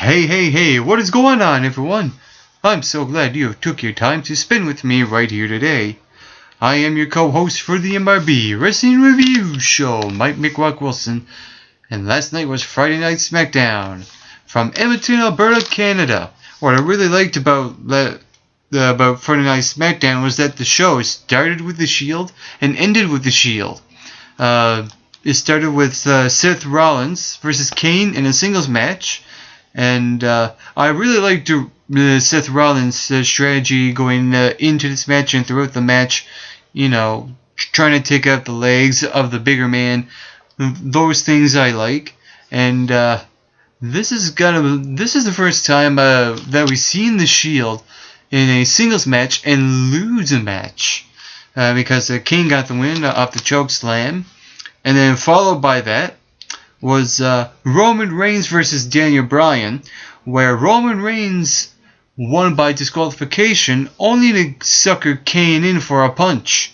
Hey, what is going on, everyone? I'm so glad you took your time to spend with me right here today. I am your co-host for the MRB Wrestling Review Show, Mike McRock Wilson, and last night was Friday Night SmackDown from Edmonton, Alberta, Canada. What I really liked about Friday Night SmackDown was that the show started with the Shield and ended with the Shield. It started with Seth Rollins versus Kane in a singles match. And I really liked Seth Rollins' strategy going into this match and throughout the match, trying to take out the legs of the bigger man. Those things I like. And this is the first time that we've seen the Shield in a singles match and lose a match, because Kane got the win off the choke slam, and then followed by that was Roman Reigns versus Daniel Bryan, where Roman Reigns won by disqualification only to sucker Kane in for a punch.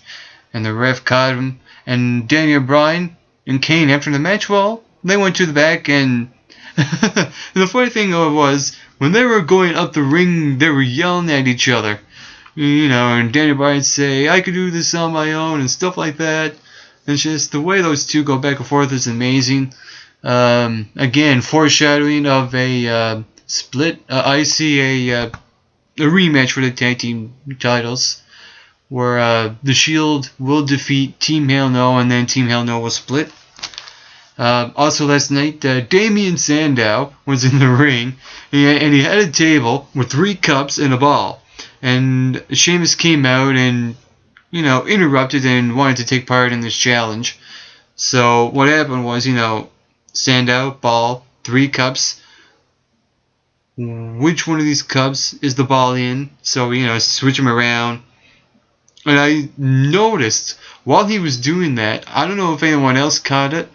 And the ref caught him, and Daniel Bryan and Kane after the match, well, they went to the back, and the funny thing was, when they were going up the ring, they were yelling at each other. And Daniel Bryan say, I could do this on my own, and stuff like that. It's just the way those two go back and forth is amazing. Again, foreshadowing of a split. I see a rematch for the tag team titles, where the Shield will defeat Team Hell No, and then Team Hell No will split. Also last night, Damien Sandow was in the ring, and he had a table with 3 cups and a ball. And Sheamus came out and interrupted and wanted to take part in this challenge. So what happened was, Sandow, ball, 3 cups. Which one of these cups is the ball in? So, switch them around. And I noticed while he was doing that, I don't know if anyone else caught it,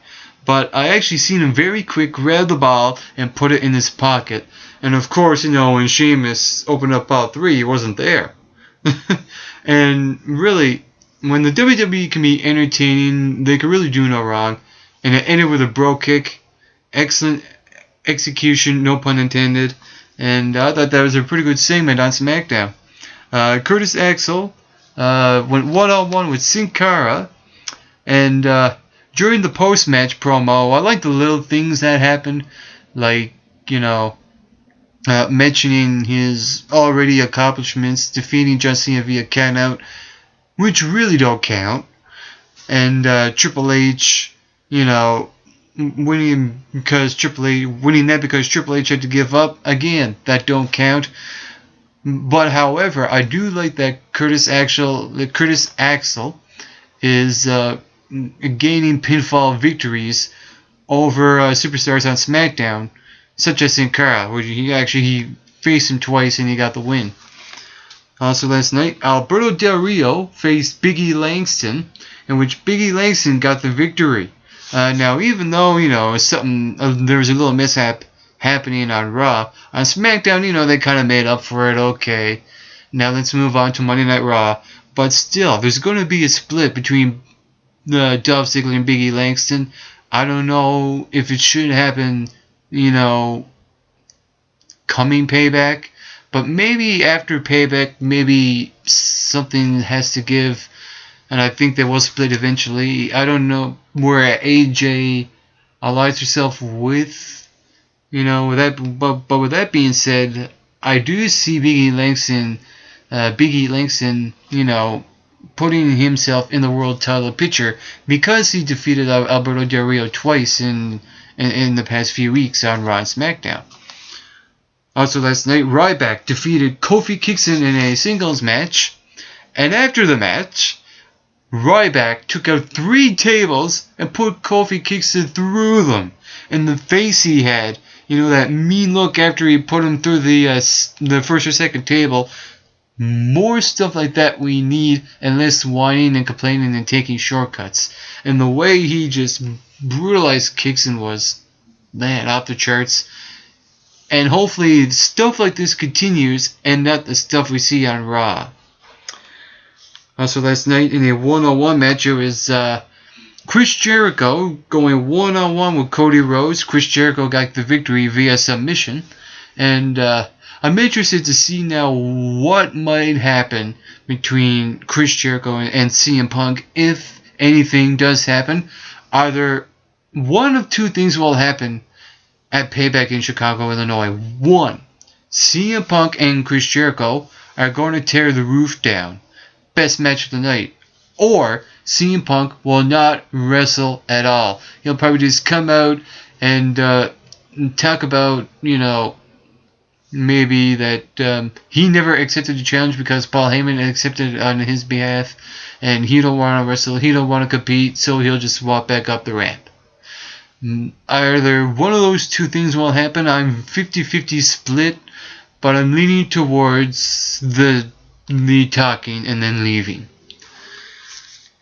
but I actually seen him very quick grab the ball and put it in his pocket. And of course, when Sheamus opened up ball 3, he wasn't there. And really, when the WWE can be entertaining, they can really do no wrong. And it ended with a bro kick. Excellent execution, no pun intended. And I thought that was a pretty good segment on SmackDown. Curtis Axel went one-on-one with Sin Cara. And during the post-match promo, I like the little things that happened. Like, mentioning his already accomplishments, defeating John Cena via count-out, which really don't count. And Triple H, winning because Triple H had to give up. Again, that don't count. But however, I do like that Curtis Axel is gaining pinfall victories over superstars on SmackDown, such as Sin Cara, where he faced him twice and he got the win. Also last night, Alberto Del Rio faced Big E Langston, in which Big E Langston got the victory. Now, even though, there was a little mishap happening on Raw, on SmackDown, they kind of made up for it. Okay, now let's move on to Monday Night Raw. But still, there's going to be a split between Dolph Ziggler and Big E Langston. I don't know if it should happen, coming Payback. But maybe after Payback, maybe something has to give. And I think they will split eventually. I don't know where AJ allies herself with, with that. But with that being said, I do see Big E Langston, putting himself in the world title picture because he defeated Alberto Del Rio twice in the past few weeks on Raw and SmackDown. Also last night, Ryback defeated Kofi Kingston in a singles match, and after the match, Ryback took out 3 tables and put Kofi Kingston through them. And the face he had, that mean look after he put him through the first or second table. More stuff like that we need, and less whining and complaining and taking shortcuts. And the way he just brutalized Kingston was, man, off the charts. And hopefully stuff like this continues and not the stuff we see on Raw. Also last night in a one-on-one match, it was Chris Jericho going one-on-one with Cody Rhodes. Chris Jericho got the victory via submission. And I'm interested to see now what might happen between Chris Jericho and CM Punk, if anything does happen. Either one of two things will happen at Payback in Chicago, Illinois. One, CM Punk and Chris Jericho are going to tear the roof down. Best match of the night. Or CM Punk will not wrestle at all. He'll probably just come out and talk about, maybe that he never accepted the challenge because Paul Heyman accepted it on his behalf, and he don't want to wrestle, he don't want to compete, so he'll just walk back up the ramp. Either one of those two things will happen. I'm 50-50 split, but I'm leaning towards the talking and then leaving.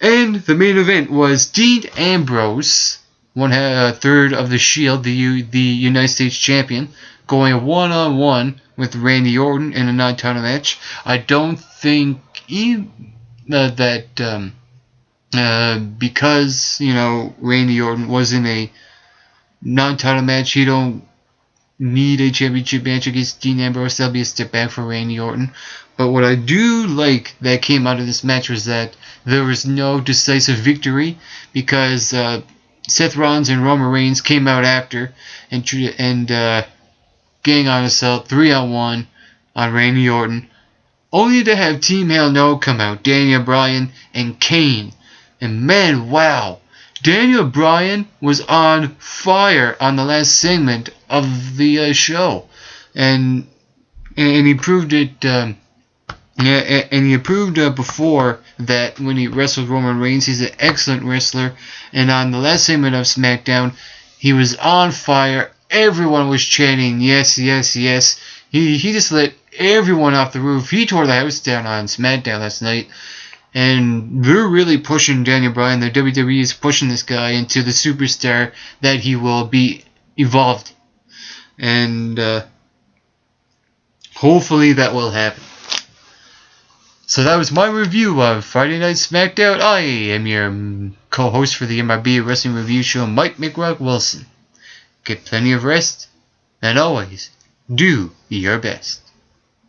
And the main event was Dean Ambrose, third of the Shield, the United States champion, going one-on-one with Randy Orton in a non-title match. I don't think that because Randy Orton was in a non-title match, he don't need a championship match against Dean Ambrose. That'll be a step back for Randy Orton. But what I do like that came out of this match was that there was no decisive victory, because Seth Rollins and Roman Reigns came out after and gang on assault 3-on-1 on Randy Orton, only to have Team Hell No come out, Daniel Bryan and Kane. And man, wow, Daniel Bryan was on fire on the last segment of the show, and he proved it. And he proved before that when he wrestled Roman Reigns. He's an excellent wrestler, and on the last segment of SmackDown, he was on fire. Everyone was chanting, yes, yes, yes. He just let everyone off the roof. He tore the house down on SmackDown last night. And they're really pushing Daniel Bryan. The WWE is pushing this guy into the superstar that he will be evolved. And hopefully that will happen. So that was my review of Friday Night SmackDown. I am your co-host for the MRB Wrestling Review Show, Mike McRock Wilson. Get plenty of rest, and always do your best.